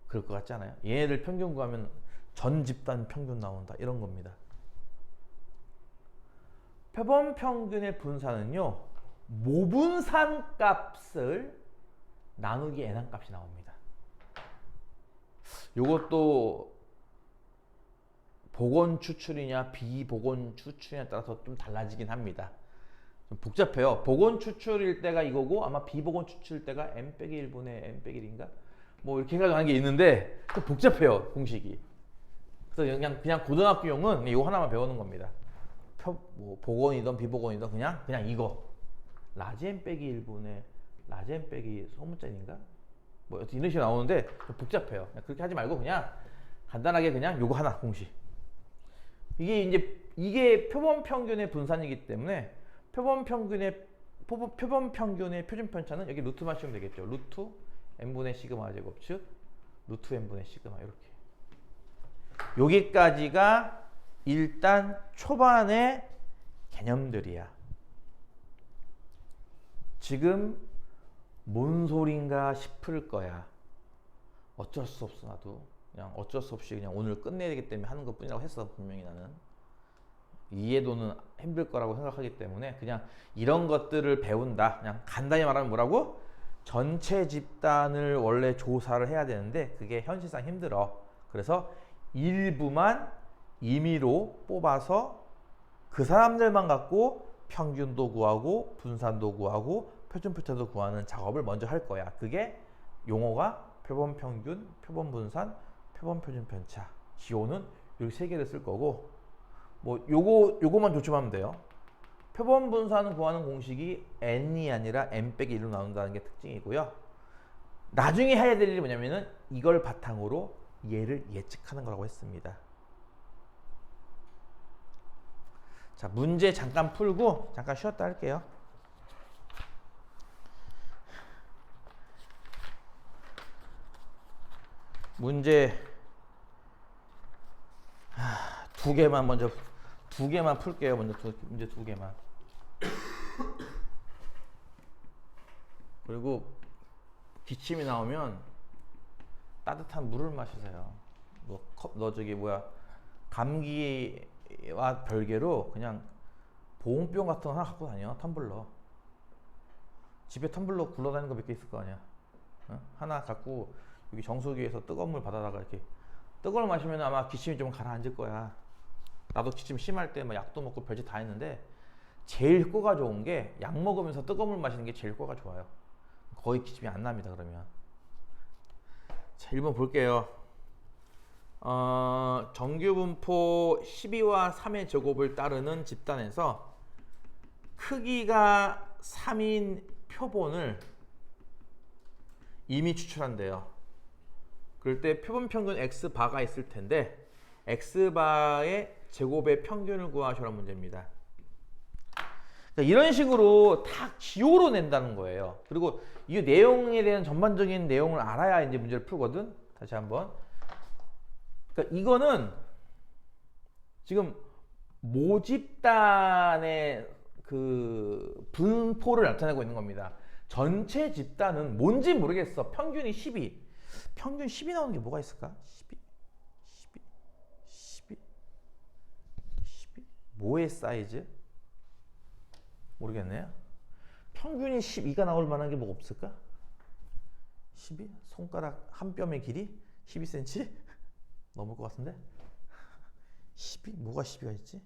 그럴 것 같지 않아요? 얘네들 평균 구하면 전 집단 평균 나온다 이런 겁니다. 표본 평균의 분산은요 모분산 값을 나누기 n한 값이 나옵니다. 요것도 복원 추출이냐 비복원 추출이냐에 따라서 좀 달라지긴 합니다. 좀 복잡해요. 복원 추출일 때가 이거고 아마 비복원 추출일 때가 n-1분의 n-1인가 뭐 이렇게 해가지고 하는 게 있는데 좀 복잡해요 공식이. 그래서 그냥 고등학교용은 이거 하나만 배우는 겁니다. 뭐 복원이든 비복원이든 그냥 이거 라지 n 빼기 1분의 라지 n 빼기 소문자인가? 뭐 이런 식으로 나오는데 좀 복잡해요. 그냥 그렇게 하지 말고 그냥 간단하게 그냥 요거 하나 공식. 이게 표본 평균의 분산이기 때문에 표본 평균의 표준 편차는 여기 루트만 씌우면 되겠죠. 루트 n분의 시그마 제곱 즉 루트 n분의 시그마 이렇게. 여기까지가 일단 초반의 개념들이야. 지금 뭔 소린가 싶을 거야. 어쩔 수 없어. 나도 그냥 어쩔 수 없이 그냥 오늘 끝내야 되기 때문에 하는 것 뿐이라고 했어. 분명히 나는 이해도는 힘들 거라고 생각하기 때문에 그냥 이런 것들을 배운다. 그냥 간단히 말하면 뭐라고? 전체 집단을 원래 조사를 해야 되는데 그게 현실상 힘들어. 그래서 일부만 임의로 뽑아서 그 사람들만 갖고 평균도 구하고 분산도 구하고 표준 편차도 구하는 작업을 먼저 할 거야. 그게 용어가 표본 평균, 표본 분산, 표본 표준 편차. 기호는 여기 세 개를 쓸 거고 뭐 요거만 조심하면 돼요. 표본 분산 구하는 공식이 n이 아니라 n 빼기 1로 나온다는 게 특징이고요. 나중에 해야 될 일이 뭐냐면은 이걸 바탕으로 얘를 예측하는 거라고 했습니다. 자, 문제 잠깐 풀고 잠깐 쉬었다 할게요. 문제 두 개만 풀게요. 먼저 문제 두 개만. 그리고 기침이 나오면 따뜻한 물을 마시세요. 감기와 별개로 그냥 보온병 같은 거 하나 갖고 다녀. 텀블러. 집에 텀블러 굴러다니는 거 몇 개 있을 거 아니야. 어? 하나 갖고 여기 정수기에서 뜨거운 물 받아다가 이렇게 뜨거운 물 마시면 아마 기침이 좀 가라앉을 거야. 나도 기침 심할 때 막 약도 먹고 별짓 다 했는데 제일 효과가 좋은 게 약 먹으면서 뜨거운 물 마시는 게 제일 효과가 좋아요. 거의 기침이 안 납니다. 그러면 자, 1번 볼게요. 정규분포 12와 3의 제곱을 따르는 집단에서 크기가 3인 표본을 이미 추출한대요. 그럴 때 표본 평균 x바가 있을 텐데 x바의 제곱의 평균을 구하시라는 문제입니다. 그러니까 이런 식으로 다 기호로 낸다는 거예요. 그리고 이 내용에 대한 전반적인 내용을 알아야 이제 문제를 풀거든. 다시 한번. 그러니까 이거는 지금 모집단의 그 분포를 나타내고 있는 겁니다. 전체 집단은 뭔지 모르겠어. 평균이 12. 평균 10이 나오는 게 뭐가 있을까? 12. 뭐의 사이즈? 모르겠네요. 평균이 12가 나올 만한 게 뭐가 없을까? 12? 손가락 한 뼘의 길이? 12cm? 넘을 것 같은데? 12? 뭐가 12가 있지?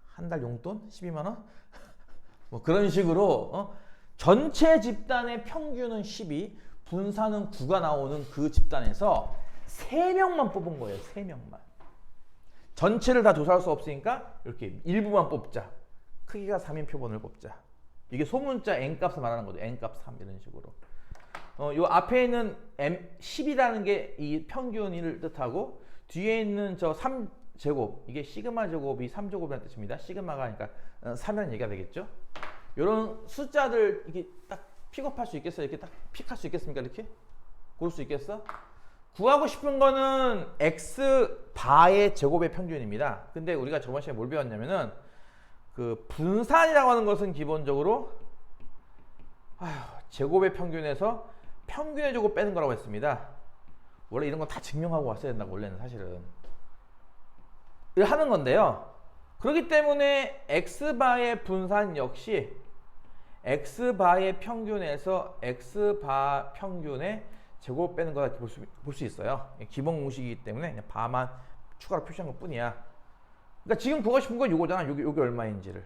한 달 용돈? 12만 원? 뭐 그런 식으로 전체 집단의 평균은 12, 분산은 9가 나오는 그 집단에서 3명만 뽑은 거예요. 3명만. 전체를 다 조사할 수 없으니까 이렇게 일부만 뽑자. 크기가 3인 표본을 뽑자. 이게 소문자 n값을 말하는 거죠. n값 3 이런 식으로. 요 앞에 있는 m10이라는 게 이 평균을 뜻하고 뒤에 있는 저 3제곱 이게 시그마 제곱이 3제곱이라는 뜻입니다. 시그마가 그러니까 3이라는 얘기가 되겠죠. 이런 숫자들 이렇게 딱 픽업할 수 있겠어요? 이렇게 딱 픽할 수 있겠습니까? 이렇게 고를 수 있겠어? 구하고 싶은 거는 x 바의 제곱의 평균입니다. 근데 우리가 저번 시간에 뭘 배웠냐면은 그 분산이라고 하는 것은 기본적으로 제곱의 평균에서 평균의 제곱 빼는 거라고 했습니다. 원래 이런 건 다 증명하고 왔어야 된다고 원래는 사실은 이걸 하는 건데요. 그렇기 때문에 x바의 분산 역시 x바의 평균에서 x바 평균의 제곱 빼는 거다 볼 수 있어요. 기본 공식이기 때문에 그냥 바만 추가로 표시한 것 뿐이야. 그러니까 지금 구하고 싶은 건 요거잖아. 요게 얼마인지를.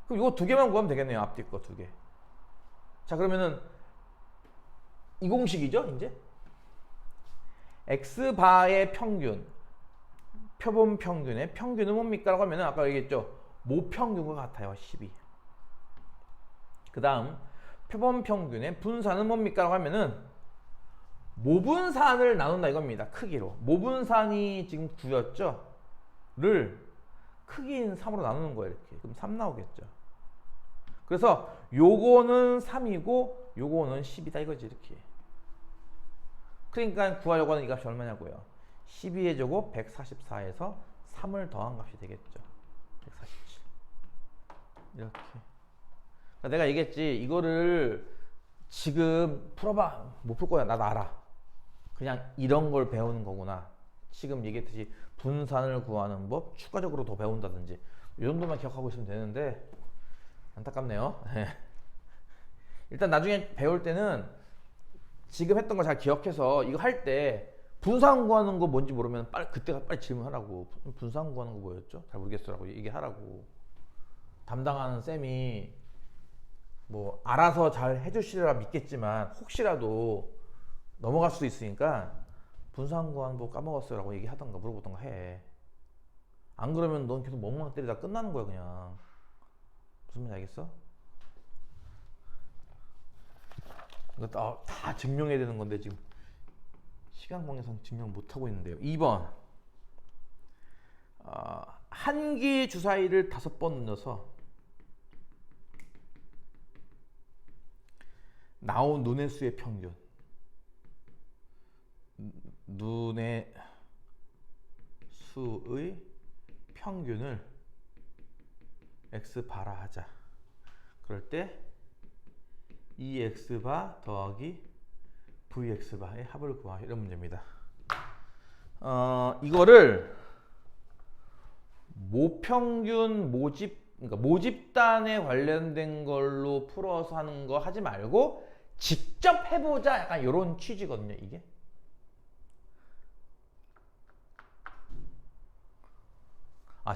그럼 요거 두 개만 구하면 되겠네요. 앞뒤 거 두 개. 자, 그러면은 이 공식이죠, 이제. x바의 평균, 표본 평균의 평균은 뭡니까? 라고 하면은 아까 얘기했죠. 모평균과 같아요. 12. 그 다음 표본 평균의 분산은 뭡니까? 라고 하면은 모분산을 나눈다 이겁니다. 크기로. 모분산이 지금 9였죠? 를 크기인 3으로 나누는 거예요. 이렇게. 그럼 3 나오겠죠. 그래서 요거는 3이고 요거는 10이다 이거지. 이렇게. 그러니까 구하려고 하는 이 값이 얼마냐고요. 12의 제곱 144에서 3을 더한 값이 되겠죠. 147. 이렇게. 그러니까 내가 얘기했지. 이거를 지금 풀어봐. 못 풀 거야. 나도 알아. 그냥 이런 걸 배우는 거구나. 지금 얘기했듯이 분산을 구하는 법, 추가적으로 더 배운다든지 이 정도만 기억하고 있으면 되는데 안타깝네요. 일단 나중에 배울 때는 지금 했던 거 잘 기억해서 이거 할 때 분산 구하는 거 뭔지 모르면 그때가 빨리 질문하라고. 분산 구하는 거 뭐였죠? 잘 모르겠어라고 얘기하라고. 담당하는 쌤이 뭐 알아서 잘 해주시리라 믿겠지만 혹시라도 넘어갈 수도 있으니까 분산 구하는 법 까먹었어요 라고 얘기하던가 물어보던가 해. 안 그러면 넌 계속 멍멍 때리다 끝나는 거야 그냥. 무슨 말인지 알겠어? 이거 다 증명해야 되는 건데 지금 시간 관계상 증명 못하고 있는데요. 2번 한기 주사위를 5번 넣어서 나온 눈의 수의 평균, 눈의 수의 평균을 x바라 하자. 그럴 때 2x바 더하기 vx바의 합을 구하. 이런 문제입니다. 이거를 모평균 그러니까 모집단에 관련된 걸로 풀어서 하는 거 하지 말고 직접 해보자. 약간 이런 취지거든요. 이게.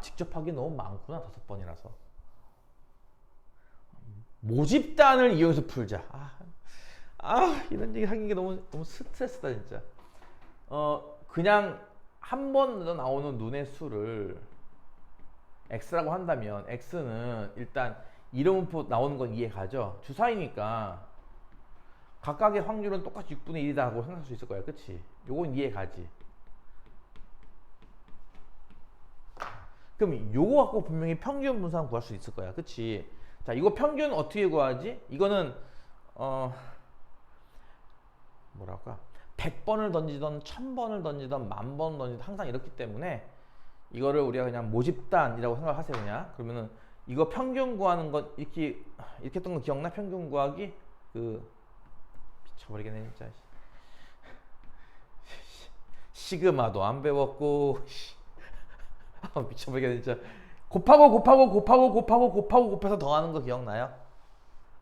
직접 하기 너무 많구나. 5번이라서. 모집단을 이용해서 풀자. 이런 얘기 하는 게 너무 스트레스다 진짜. 그냥 한 번 나오는 눈의 수를 x라고 한다면 x는 일단 이름문포 나오는 건 이해가죠. 주사위니까 각각의 확률은 똑같이 6분의 1이다 하고 생각할 수 있을 거야. 그치? 요건 이해가지. 그럼 요거 갖고 분명히 평균 분산 구할 수 있을 거야. 그치? 자, 이거 평균 어떻게 구하지? 이거는 뭐랄까 100번을 던지던 1000번을 던지던 10,000번 던지던 항상 이렇기 때문에 이거를 우리가 그냥 모집단이라고 생각하세요. 그냥. 그러면은 이거 평균 구하는 것 이렇게 했던 거 기억나? 평균 구하기? 미쳐버리겠네 진짜. 시그마도 안 배웠고 미쳐버리겠네 진짜. 곱해서 더하는 거 기억나요?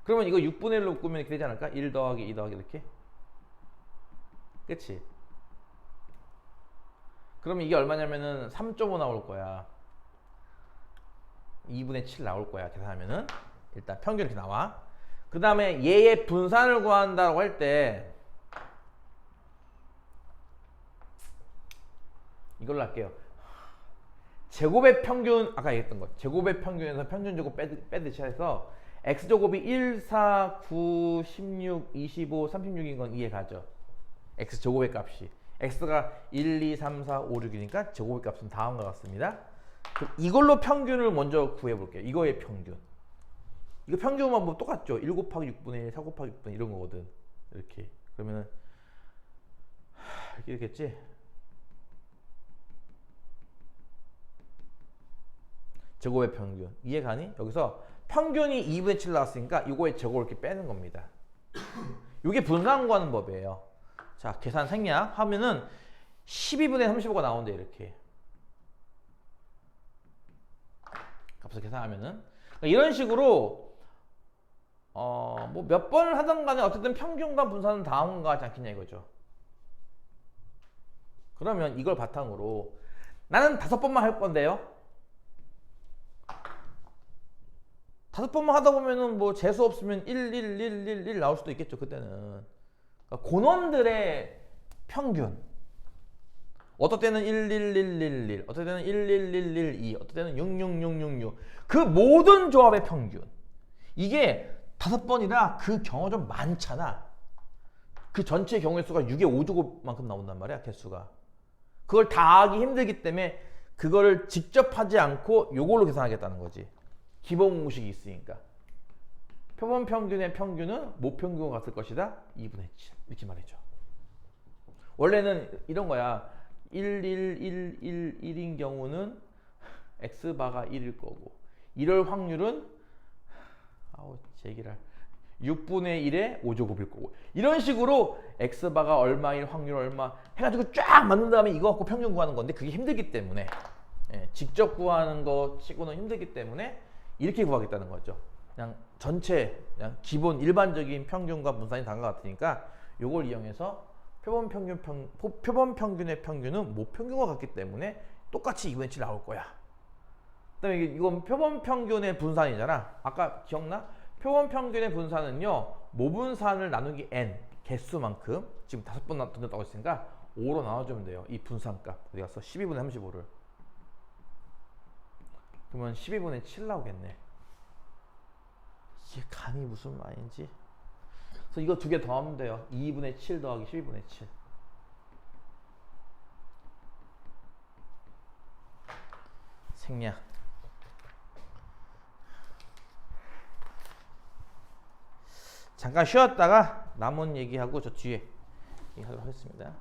그러면 이거 6분의 1로 꾸면 이렇게 되지 않을까? 1 더하기 2 더하기 이렇게. 그치? 그러면 이게 얼마냐면은 3.5 나올 거야. 2분의 7 나올 거야. 계산하면은 일단 평균 이렇게 나와. 그 다음에 얘의 분산을 구한다고 할 때 이걸로 할게요. 제곱의 평균, 아까 얘기했던 거 제곱의 평균에서 평균 제곱 빼듯이 해서 x제곱이 1, 4, 9, 16, 25, 36인 건 이해가죠. x제곱의 값이 x가 1, 2, 3, 4, 5, 6이니까 제곱의 값은 다음과 같습니다. 그럼 이걸로 평균을 먼저 구해볼게요. 이거의 평균. 이거 평균만 뭐 똑같죠. 1 곱하기 6분의 1, 4 곱하기 6분의 1 이런 거거든. 이렇게. 그러면은 이렇게 되겠지. 제곱의 평균. 이해가니? 여기서 평균이 2분의 7 나왔으니까 이거의 제곱을 이렇게 빼는 겁니다. 이게 분산 구하는 법이에요. 자, 계산 생략 하면은 12분의 35가 나온대. 이렇게 값을 계산하면은 그러니까 이런 식으로 뭐 몇 번을 하든 간에 어쨌든 평균과 분산은 다음과 같지 않겠냐 이거죠. 그러면 이걸 바탕으로 나는 5번만 할 건데요. 5번만 하다 보면은 뭐 재수 없으면 1, 1, 1 나올 수도 있겠죠. 그때는. 그러니까 고놈들의 평균 어떨 때는 11111, 어떨 때는 11112, 어떨 때는 66666. 그 모든 조합의 평균. 이게 5번이라 그 경우가 좀 많잖아. 그 전체 경우의 수가 6의 5제곱만큼 나온단 말이야, 개수가. 그걸 다 하기 힘들기 때문에 그거를 직접 하지 않고 요걸로 계산하겠다는 거지. 기본 공식이 있으니까. 표본 평균의 평균은 모평균과 같을 것이다. 2분의 7. 이렇게 말해줘. 원래는 이런 거야. 11111인 경우는 x바가 1일 거고, 이럴 확률은 제기랄 6분의 1의 5제곱일 거고, 이런 식으로 x바가 얼마일 확률 얼마 해가지고 쫙 맞는 다음에 이거 갖고 평균 구하는 건데, 그게 힘들기 때문에, 직접 구하는 거 치고는 힘들기 때문에 이렇게 구하겠다는 거죠. 그냥 전체 그냥 기본 일반적인 평균과 분산이 다른 것 같으니까 이걸 이용해서 표본 평균의 평균은 모평균과 같기 때문에 똑같이 2분의 7 나올 거야. 그다음에 이건 표본 평균의 분산이잖아. 아까 기억나? 표본 평균의 분산은요, 모분산을 나누기 n 개수만큼, 지금 5번 던졌다고 했으니까 5로 나눠주면 돼요. 이 분산값 어디 갔어? 12분의 35를. 그러면 12분의 7 나오겠네. 이게 감이 무슨 말인지. 그래서 이거 두 개 더하면 돼요. 2분의 7 더하기 12분의 7. 생략. 잠깐 쉬었다가 남은 얘기하고 저 뒤에 얘기하도록 하겠습니다.